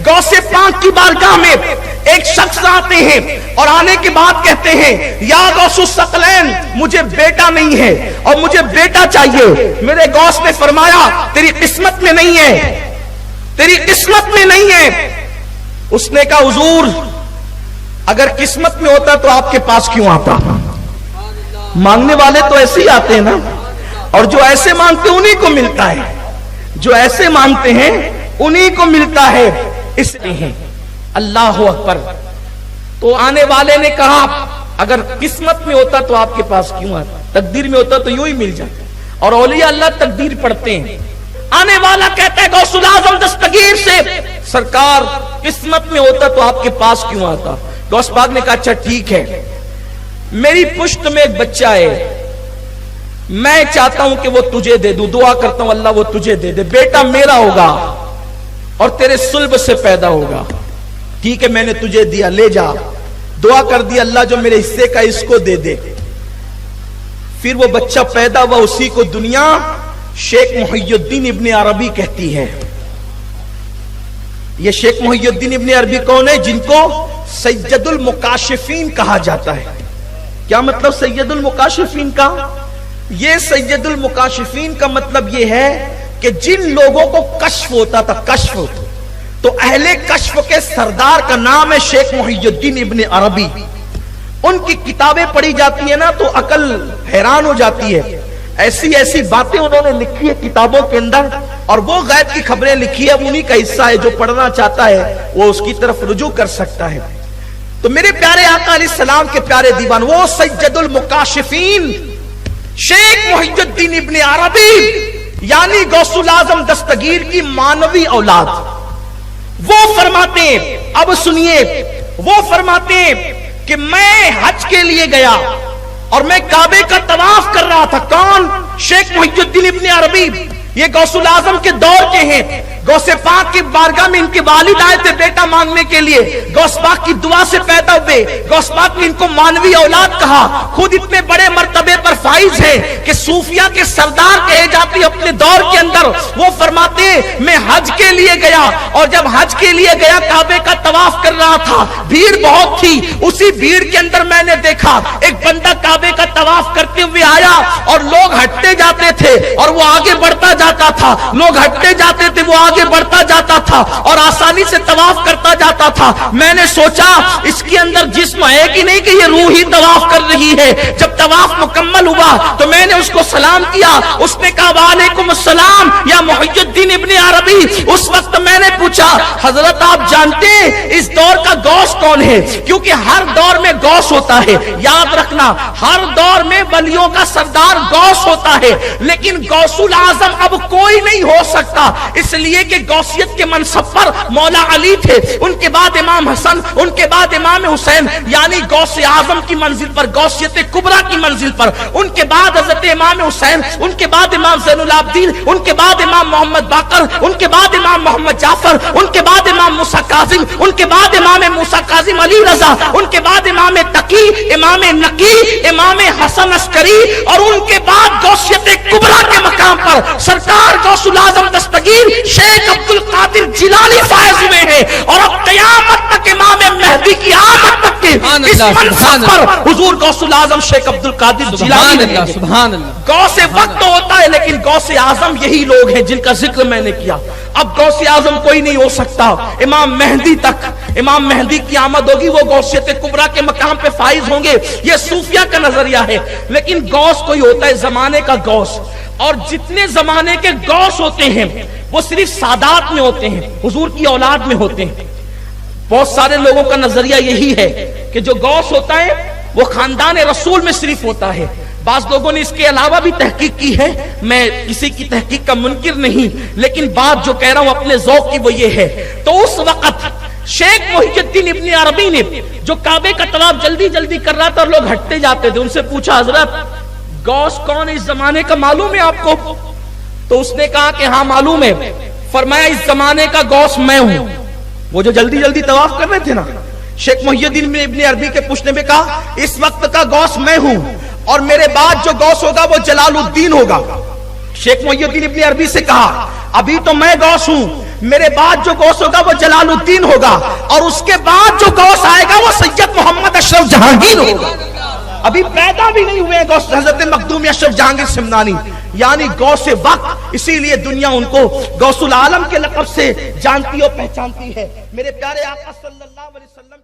गौसे पाक की बारगाह में एक शख्स आते हैं और आने के बाद कहते हैं, या गौसुस सकलैन, मुझे बेटा नहीं है और मुझे बेटा चाहिए। मेरे गौस ने फरमाया, तेरी किस्मत में नहीं है, तेरी किस्मत में नहीं है। उसने कहा, हुजूर अगर किस्मत में होता तो आपके पास क्यों आता? मांगने वाले तो ऐसे ही आते हैं ना, और जो ऐसे मांगते उन्हीं को मिलता है, जो ऐसे मांगते हैं उन्हीं को मिलता है। इसलिए अल्लाह अकबर। तो आने वाले ने कहा, अगर किस्मत में होता तो आपके पास क्यों आता? तकदीर में होता तो यूं ही मिल जाता। और औलिया अल्लाह तकदीर पढ़ते हैं। आने वाला कहता है गौसुल आजम दस्तगीर से, सरकार किस्मत में होता तो आपके पास क्यों आता? गौस पाक ने कहा, अच्छा ठीक है, मेरी पुश्त में एक बच्चा है, मैं चाहता हूं कि वो तुझे दे दूं, दुआ करता हूं अल्लाह वो तुझे दे दे, बेटा मेरा होगा और तेरे सुल्ब से पैदा होगा। ठीक है, मैंने तुझे दिया, ले जा। दुआ कर दी, अल्लाह जो मेरे हिस्से का इसको दे दे। फिर वो बच्चा पैदा हुआ, उसी को दुनिया शेख मुहियुद्दीन इब्ने अरबी कहती है। ये शेख मुहियुद्दीन इब्ने अरबी कौन है? जिनको सैयदुल मुकाशिफीन कहा जाता है। क्या मतलब सैयदुल मुकाशिफीन का? ये सैयदुल मुकाशिफीन का मतलब ये है कि जिन लोगों को कश्फ होता था, कश्फ, तो अहले कश्फ के सरदार का नाम है शेख मुहियुद्दीन इब्ने अरबी। उनकी किताबें पढ़ी जाती है ना तो अकल हैरान हो जाती है। ऐसी ऐसी बातें उन्होंने लिखी है किताबों के अंदर, और वो गैब की खबरें लिखी है, उन्हीं का हिस्सा है। जो पढ़ना चाहता है वो उसकी तरफ रुजू कर सकता है। तो मेरे प्यारे आका अलैहिस्सलाम के प्यारे दीवान, वो सैयदुल मुकाशिफीन शेख मुहियुद्दीन इब्ने अरबी, यानी गौसुल आजम दस्तगीर की मानवी औलाद, वो फरमाते हैं, अब सुनिए, वो फरमाते हैं कि मैं हज के लिए गया और मैं काबे का तवाफ कर रहा था। कौन? शेख मुहियुद्दीन इब्ने अरबी। ये गौसुल आजम के दौर के हैं। गौसे पाक की बारगाह में इनके वालिद आए थे बेटा मांगने के लिए, गौस पाक की दुआ से पैदा हुए। गौस पाक ने इनको मानवी औलाद कहा। खुद इतने बड़े मर्तबे पर फाइज है कि सूफिया के सरदार कहे जाते अपने दौर के अंदर। वो फरमाते, मैं हज के लिए गया और जब हज के लिए गया काबे का तवाफ कर रहा था, भीड़ बहुत थी। उसी भीड़ के अंदर मैंने देखा एक बंदा काबे का तवाफ करते हुए आया और लोग हटते जाते थे और वो आगे बढ़ता जाता था, लोग हटते जाते थे, वो आगे बढ़ता जाता था और आसानी से तवाफ करता जाता था। मैंने सोचा इसके अंदर जिस्म है कि नहीं कि ये रूह ही तवाफ कर रही है। जब तवाफ मुकम्मल हुआ तो मैंने उसको सलाम किया। उसने कहा, वालेकुम अस्सलाम या मुहियुद्दीन इब्ने अरबी। उस वक्त मैंने पूछा, हजरत आप जानते हैं इस दौर का गौस कौन है? क्योंकि हर दौर में गौस होता है, याद रखना, हर दौर में वलियों का सरदार गौस होता है, लेकिन गौसुल आजम अब कोई नहीं हो सकता, इसलिए कि गौसियत के मनसब पर मौला अली थे, उनके बाद इमाम हसन, उनके बाद इमाम हुसैन, यानी गौसे आजम की मंजिल पर, गौसियत कुबरा की मंजिल पर, उनके बाद हजरत इमाम हुसैन, उनके बाद इमाम ज़ैनुल आबिदीन, उनके बाद इमाम मोहम्मद बाकर, उनके बाद इमाम मोहम्मद जाफर, उनके बाद इमाम मूसा काजिम, उनके बाद इमाम मूसा काजिम अली रजा, उनके बाद इमाम तकी, इमाम नकी, इमाम हसन अस्करी, और उनके बाद गौसियत कुबरा के मकाम पर सरकार गौसुल आजम दस्तगीर शेख अब्दुल कादिर जिलानी फायज हुए हैं। और अब क़यामत तक इमाम मेहदी की आमद तक के इस मंसब पर हुजूर गौसुल आजम शेख अब्दुल कादिर जिलानी रहेंगे। सुभान अल्लाह। गौसे वक्त तो होता है, लेकिन गौसे आजम यही लोग हैं जिनका जिक्र मैंने किया। अब गौसे आजम कोई नहीं हो सकता, इमाम मेहदी तक, इमाम मेहदी की आमद होगी, वो गौसियत कुबरा के मकाम पे फाइज होंगे। ये सूफिया का नजरिया है, लेकिन गौस कोई होता है जमाने का गौस, और जितने जमाने के गौस होते हैं वो सिर्फ सादात में होते हैं, हुजूर की औलाद में होते हैं। बहुत सारे लोगों का नजरिया यही है कि जो गौस होता है वो खानदान रसूल में सिर्फ होता है। बाज लोगों ने इसके अलावा भी तहकीक की है, मैं किसी की तहकीक का मुनकिर नहीं, लेकिन बात जो कह रहा हूं अपने ज़ौक़ की वो ये है। तो उस वक्त शेख मुहियुद्दीन इब्ने अरबी ने जो काबे का तवाफ जल्दी जल्दी कर रहा था और लोग हटते जाते थे, उनसे पूछा, हजरत गौस कौन इस जमाने का मालूम है आपको? तो उसने कहा कि हाँ मालूम है। फरमाया, इस जमाने का गौस मैं हूं। वो जो जल्दी जल्दी तवाफ कर रहे थे ना, शेख मुहियुद्दीन इब्ने अरबी के पूछने में कहा, इस वक्त का गौस मैं हूं और मेरे बाद जो गौस होगा वो जलालुद्दीन होगा। शेख मुहियुद्दीन इब्ने अरबी से कहा, अभी तो मैं गौस हूं, میرے بعد جو غوث ہوگا وہ جلال الدین ہوگا، اور اس کے بعد جو غوث آئے گا وہ سید محمد اشرف جہانگیر ہوگا۔ ابھی پیدا بھی نہیں ہوئے غوث حضرت مخدوم اشرف جہانگیر سمنانی، یعنی غوث وقت، اسی لیے دنیا ان کو غوث العالم کے لقب سے جانتی اور پہچانتی ہے۔ میرے پیارے آقا صلی اللہ علیہ وسلم